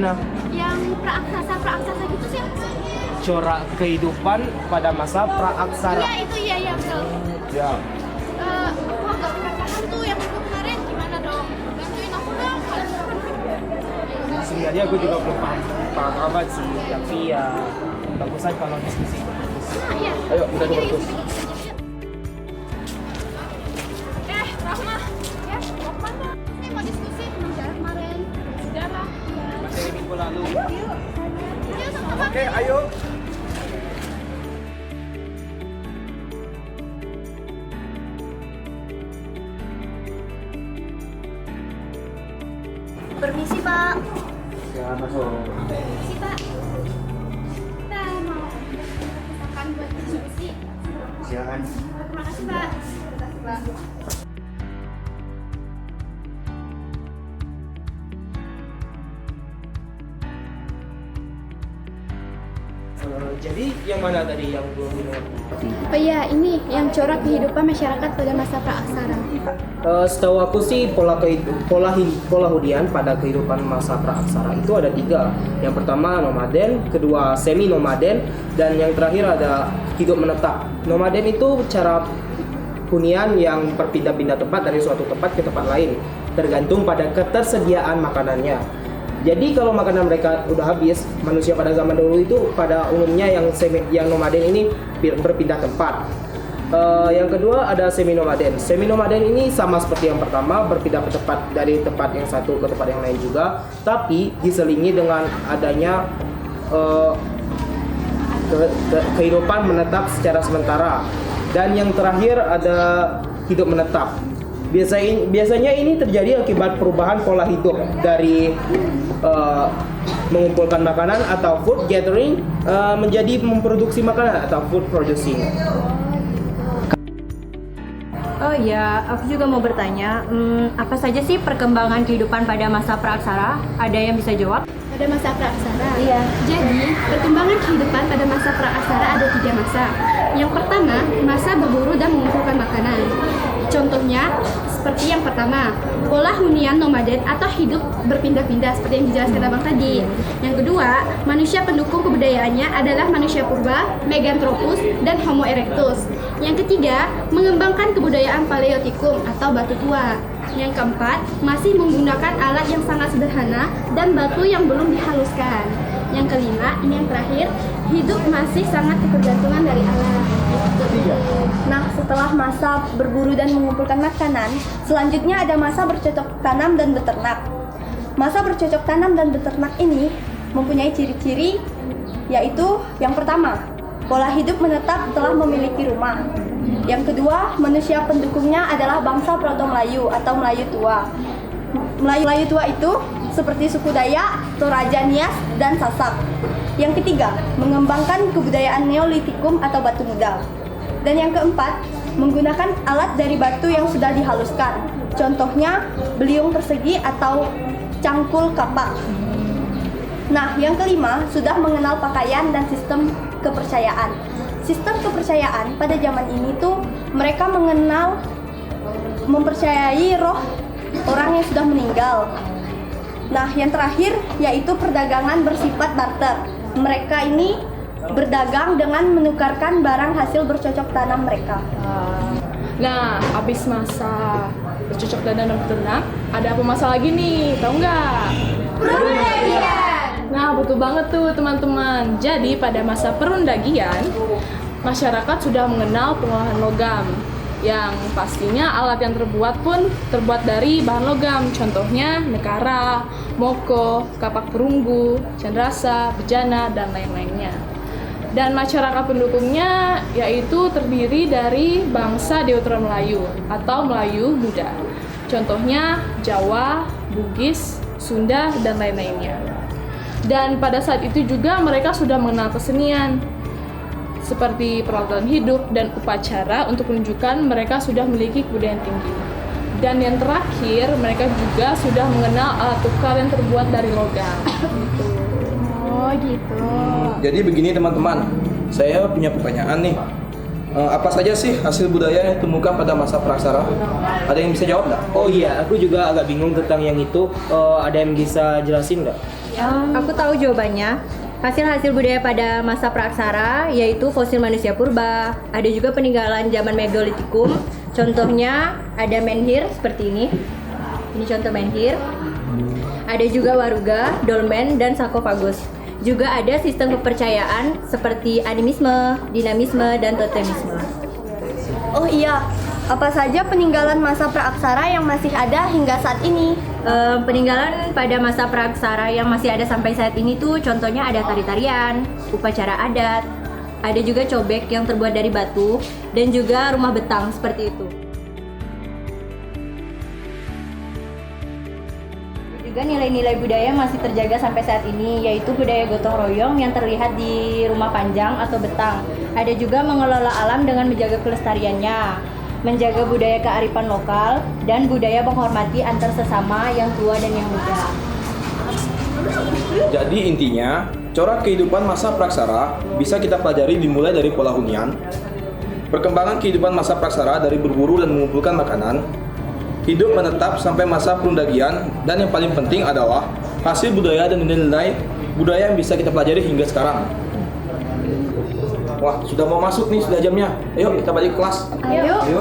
mana? Yang praaksasa gitu sih apa sih? Corak kehidupan pada masa praaksara. Iya itu iya betul. Ya. Aku agak kurang paham tuh yang itu kemarin gimana dong? Bantuin aku dong. Sebenarnya aku juga belum paham amat sih, tapi ya bagusan kalau diskusi. Iya. Ayo kita fokus. Rahma. Ya, mau kemana? Saya mau diskusi sejarah kemarin. Sejarah. Materi minggu lalu. Ayo sama-sama. Oke, ayo. Permisi Pak. Ya, masuk. Permisi Pak. Kita mau kesempatan buat diskusi. Silakan. Terima kasih Pak. Terima kasih Pak. Jadi yang mana tadi yang belum dimengerti? Oh iya, ini yang corak kehidupan masyarakat pada masa praaksara. Setahu aku sih pola hunian pada kehidupan masa praaksara itu ada 3. Yang pertama nomaden, kedua semi nomaden, dan yang terakhir ada hidup menetap. Nomaden itu cara hunian yang berpindah-pindah tempat dari suatu tempat ke tempat lain, tergantung pada ketersediaan makanannya. Jadi kalau makanan mereka udah habis, manusia pada zaman dulu itu pada umumnya yang nomaden ini berpindah tempat. Yang kedua ada semi nomaden. Semi nomaden ini sama seperti yang pertama, berpindah ke tempat dari tempat yang satu ke tempat yang lain juga, tapi diselingi dengan adanya kehidupan menetap secara sementara. Dan yang terakhir ada hidup menetap. Biasanya ini terjadi akibat perubahan pola hidup dari mengumpulkan makanan atau food gathering menjadi memproduksi makanan atau food producing. Oh iya, aku juga mau bertanya, apa saja sih perkembangan kehidupan pada masa praaksara? Ada yang bisa jawab? Pada masa praaksara. Iya. Jadi, perkembangan kehidupan pada masa praaksara ada 3 masa. Yang pertama, masa berburu dan mengumpulkan makanan. Contohnya, seperti yang pertama, pola hunian nomaden atau hidup berpindah-pindah seperti yang dijelaskan Abang tadi. Yang kedua, manusia pendukung kebudayaannya adalah manusia purba, Meganthropus, dan Homo erectus. Yang ketiga, mengembangkan kebudayaan Paleotikum atau batu tua. Yang keempat, masih menggunakan alat yang sangat sederhana dan batu yang belum dihaluskan. Yang kelima, ini yang terakhir, hidup masih sangat ketergantungan dari alam. Nah, setelah masa berburu dan mengumpulkan makanan, selanjutnya ada masa bercocok tanam dan beternak. Masa bercocok tanam dan beternak ini mempunyai ciri-ciri, yaitu yang pertama, pola hidup menetap telah memiliki rumah. Yang kedua, manusia pendukungnya adalah bangsa Proto-Melayu atau Melayu tua. Melayu tua itu seperti suku Dayak, Toraja, Nias, dan Sasak. Yang ketiga, mengembangkan kebudayaan Neolitikum atau batu muda. Dan yang keempat, menggunakan alat dari batu yang sudah dihaluskan. Contohnya, beliung persegi atau cangkul kapak. Nah, yang kelima, sudah mengenal pakaian dan sistem kepercayaan. Sistem kepercayaan pada zaman ini tuh mereka mempercayai roh orang yang sudah meninggal. Nah, yang terakhir yaitu perdagangan bersifat barter. Mereka ini berdagang dengan menukarkan barang hasil bercocok tanam mereka. Nah, habis masa bercocok tanam dan beternak, ada apa masa lagi nih? Tahu nggak? Perundagian. Nah, betul banget tuh teman-teman. Jadi pada masa perundagian, masyarakat sudah mengenal pengolahan logam. Yang pastinya alat yang terbuat pun terbuat dari bahan logam. Contohnya nekara, moko, kapak perunggu, cendrasa, bejana, dan lain-lainnya. Dan masyarakat pendukungnya yaitu terdiri dari bangsa Deutera Melayu atau Melayu Muda. Contohnya Jawa, Bugis, Sunda, dan lain-lainnya. Dan pada saat itu juga mereka sudah mengenal kesenian seperti peralatan hidup dan upacara untuk menunjukkan mereka sudah memiliki kebudayaan tinggi. Dan yang terakhir, mereka juga sudah mengenal alat tukar yang terbuat dari logam. Gitu. Oh gitu. Jadi begini teman-teman, saya punya pertanyaan nih. Apa saja sih hasil budaya yang ditemukan pada masa praaksara? Ada yang bisa jawab nggak? Oh iya, aku juga agak bingung tentang yang itu. Ada yang bisa jelasin nggak? Aku tahu jawabannya. Hasil-hasil budaya pada masa praaksara yaitu fosil manusia purba. Ada juga peninggalan zaman Megalitikum. Contohnya ada menhir seperti ini. Ini contoh menhir. Ada juga waruga, dolmen, dan sarkofagus. Juga ada sistem kepercayaan seperti animisme, dinamisme, dan totemisme. Oh iya, apa saja peninggalan masa praaksara yang masih ada hingga saat ini? Peninggalan pada masa praaksara yang masih ada sampai saat ini tuh contohnya ada tari-tarian, upacara adat, ada juga cobek yang terbuat dari batu, dan juga rumah betang seperti itu. Juga nilai-nilai budaya yang masih terjaga sampai saat ini, yaitu budaya gotong royong yang terlihat di rumah panjang atau betang. Ada juga mengelola alam dengan menjaga kelestariannya, menjaga budaya kearifan lokal, dan budaya menghormati antar sesama yang tua dan yang muda. Jadi intinya, corak kehidupan masa praksara bisa kita pelajari dimulai dari pola hunian, perkembangan kehidupan masa praksara dari berburu dan mengumpulkan makanan, hidup menetap sampai masa perundagian, dan yang paling penting adalah hasil budaya dan nilai-nilai budaya yang bisa kita pelajari hingga sekarang. Wah, sudah mau masuk nih, sudah jamnya. Ayo kita balik kelas. Ayo. Ayo.